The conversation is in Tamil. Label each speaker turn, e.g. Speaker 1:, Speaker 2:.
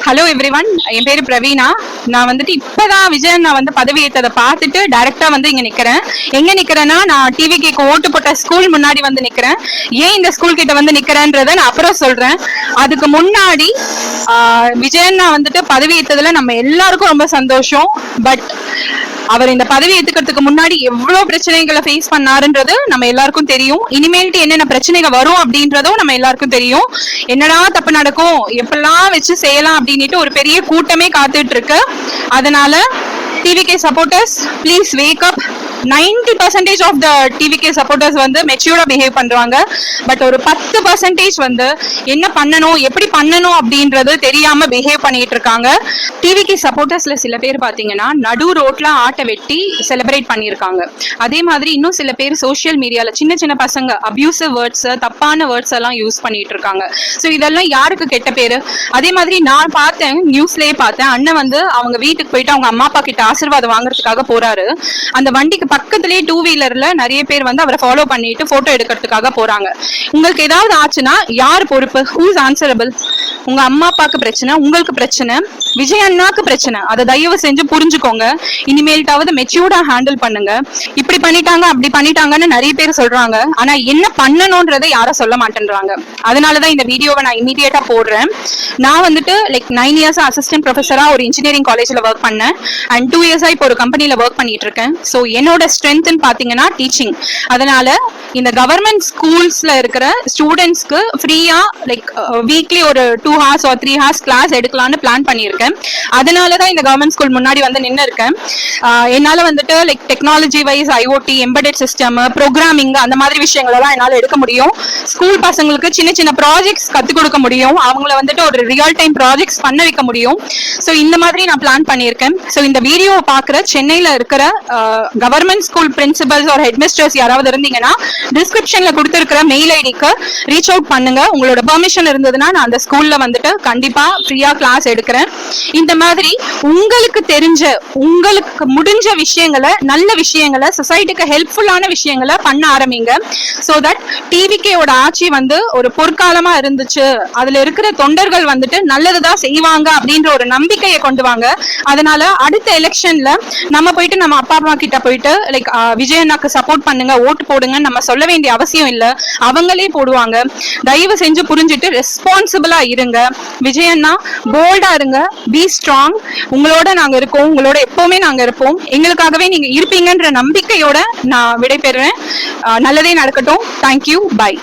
Speaker 1: ஹலோ எவ்ரிவன், என் பேரு பிரவீனா. நான் வந்துட்டு இப்பதான் விஜயன் நான் வந்து பதவி ஏற்றதை பார்த்துட்டு டைரக்டா வந்து இங்க நிக்கிறேன். எங்க நிக்கிறேன்னா, நான் டிவி கேக்கு ஓட்டு போட்ட ஸ்கூல் முன்னாடி வந்து நிக்கிறேன். ஏன் இந்த ஸ்கூல் கிட்ட வந்து நிக்கிறேன்றத நான் அப்புறம் சொல்றேன். அதுக்கு முன்னாடி விஜயன் நான் வந்துட்டு பதவி ஏற்றதுல நம்ம எல்லாருக்கும் ரொம்ப சந்தோஷம். பட் அவர் இந்த பதவி ஏத்துக்கிறதுக்கு முன்னாடி எவ்வளவு பிரச்சனைகளை ஃபேஸ் பண்ணாருன்றது நம்ம எல்லாருக்கும் தெரியும். இனிமேல்ட்டு என்னென்ன பிரச்சனைகள் வரும் அப்படின்றதும் நம்ம எல்லாருக்கும் தெரியும். என்னடா தப்பு நடக்கும், எப்பெல்லாம் வச்சு செய்யலாம் அப்படின்ட்டு ஒரு பெரிய கூட்டமே காத்துட்டு இருக்கு. அதனால TVK supporters please wake up. 90% of the TVK supporters வந்து மெச்சூர்டா பிஹேவ் பண்றாங்க. பட் ஒரு 10% வந்து என்ன பண்ணணும், எப்படி பண்ணணும் அப்படின்றது தெரியாம பிஹேவ் பண்ணிட்டு இருக்காங்க. டிவிகே சப்போர்ட்டர்ஸ்ல சில பேர் பாத்தீங்கன்னா நடு ரோட்ல ஆட்டை வெட்டி செலிப்ரேட் பண்ணியிருக்காங்க. அதே மாதிரி இன்னும் சில பேர் சோசியல் மீடியால சின்ன சின்ன பசங்க அபியூசிவ் வேர்ட்ஸ், தப்பான வேர்ட்ஸ் எல்லாம் யூஸ் பண்ணிட்டு இருக்காங்க. ஸோ இதெல்லாம் யாருக்கு கெட்ட பேரு? அதே மாதிரி நான் பார்த்தேன், நியூஸ்லயே பார்த்தேன், அண்ணன் வந்து அவங்க வீட்டுக்கு போயிட்டு அவங்க அம்மா அப்பா கிட்ட ஆசீர்வாதம் வாங்குறதுக்காக போறாரு. அந்த வண்டிக்கு பக்கத்திலேயே டூ வீலர்ல நிறைய பேர் வந்து அவரை ஃபாலோ பண்ணிட்டு போட்டோ எடுக்கிறதுக்காக போறாங்க. உங்களுக்கு ஏதாவது ஆச்சுன்னா யார் பொறுப்பு? Who's answerable? உங்க அம்மா அப்பாக்கு பிரச்சனை, உங்களுக்கு பிரச்சனை, விஜய் அண்ணாக்கு பிரச்சனை. அதை தயவு செஞ்சு புரிஞ்சுக்கோங்க. இனிமேல்ட்டாவது மெச்சூர்டா ஹேண்டில் பண்ணுங்க. இப்படி பண்ணிட்டாங்க அப்படி பண்ணிட்டாங்கன்னு நிறைய பேர் சொல்றாங்க. ஆனா என்ன பண்ணணும்ன்றதை யாரும் சொல்ல மாட்டேன்றாங்க. அதனாலதான் இந்த வீடியோவை நான் இமீடியட்டா போடுறேன். நான் வந்துட்டு லைக் 9 இயர்ஸ் அசிஸ்டன்ட் ப்ரொஃபஸரா ஒரு இன்ஜினியரிங் காலேஜ்ல ஒர்க் பண்ணேன். அண்ட் 2 இயர்ஸா இப்போ ஒரு கம்பெனில ஒர்க் பண்ணிட்டு இருக்கேன். ஸோ என்னோட ஸ்ட்ரென்த்னு பாத்தீங்கன்னா டீச்சிங். அதனால இந்த கவர்மெண்ட் ஸ்கூல்ஸ்ல இருக்கிற ஸ்டூடெண்ட்ஸ்க்கு ஃப்ரீயா லைக் வீக்லி ஒரு 2 hours or 3 hours கிளாஸ் எடுக்கலாம்னு பிளான் பண்ணியிருக்கேன். அதனாலதான் இந்த கவர்மெண்ட் ஸ்கூல் முன்னாடி வந்து நின்று இருக்கேன். என்னால வந்துட்டு like technology wise IoT, embedded system, programming அந்த மாதிரி விஷயங்கள் எல்லாம் என்னால எடுக்க முடியும். ஸ்கூல் பசங்களுக்கு சின்ன சின்ன ப்ராஜெக்ட்ஸ் கத்துக் கொடுக்க முடியும். அவங்கள வந்துட்டு ஒரு ரியல் டைம் ப்ராஜெக்ட்ஸ் பண்ண வைக்க முடியும். ஸோ இந்த மாதிரி நான் பிளான் பண்ணியிருக்கேன். ஸோ இந்த வீடியோவை பார்க்குற சென்னையில இருக்கிற கவர்மெண்ட் ஸ்கூல் பிரின்சிபல்ஸ் ஒரு ஹெட்மிஸ்டர்ஸ் யாராவது இருந்தீங்கன்னா டிஸ்கிரிப்ஷன்ல கொடுத்திருக்கிற மெயில் ஐடிக்கு ரீச் அவுட் பண்ணுங்க. உங்களோட பெர்மிஷன் இருந்ததுன்னா நான் அந்த ஸ்கூல்ல வந்துட்டு கண்டிப்பா ஃப்ரீயா கிளாஸ் எடுக்கிறேன். இந்த மாதிரி உங்களுக்கு தெரிஞ்ச, உங்களுக்கு முடிஞ்ச விஷயங்களை, நல்ல விஷயங்களை, சொசைட்டிக்கு ஹெல்ப்ஃபுல்லான விஷயங்களை பண்ண ஆரம்பிங்க. சோ தட் டிவிகேயோட ஆட்சி வந்து ஒரு பொற்காலமா இருந்துச்சு, அதுல இருக்கிற தொண்டர்கள் வந்துட்டு நல்லதுதான் செய்வாங்க அப்படின்ற ஒரு நம்பிக்கையை கொண்டு வாங்க. அதனால அடுத்த எலெக்ஷன்ல நம்ம போயிட்டு நம்ம அப்பா அம்மா கிட்ட போயிட்டு லைக் விஜய் அண்ணாக்கு சப்போர்ட் பண்ணுங்க, ஓட்டு போடுங்கன்னு நம்ம சொல்ல வேண்டிய அவசியம் இல்ல. அவங்களே போடுவாங்க. தயவு செஞ்சு புரிஞ்சுட்டு ரெஸ்பான்சிபிளா இருங்க. விஜய் அண்ணா போல்டா இருங்க. Be strong. உங்களோட நாங்க இருக்கோம். உங்களோட எப்பவுமே நாங்க இருப்போம். எங்களுக்காகவே நீங்க இருப்பீங்கன்ற நம்பிக்கையோட நான் விடைபெறுறேன். நல்லதே நடக்கட்டும். தேங்க்யூ. பை.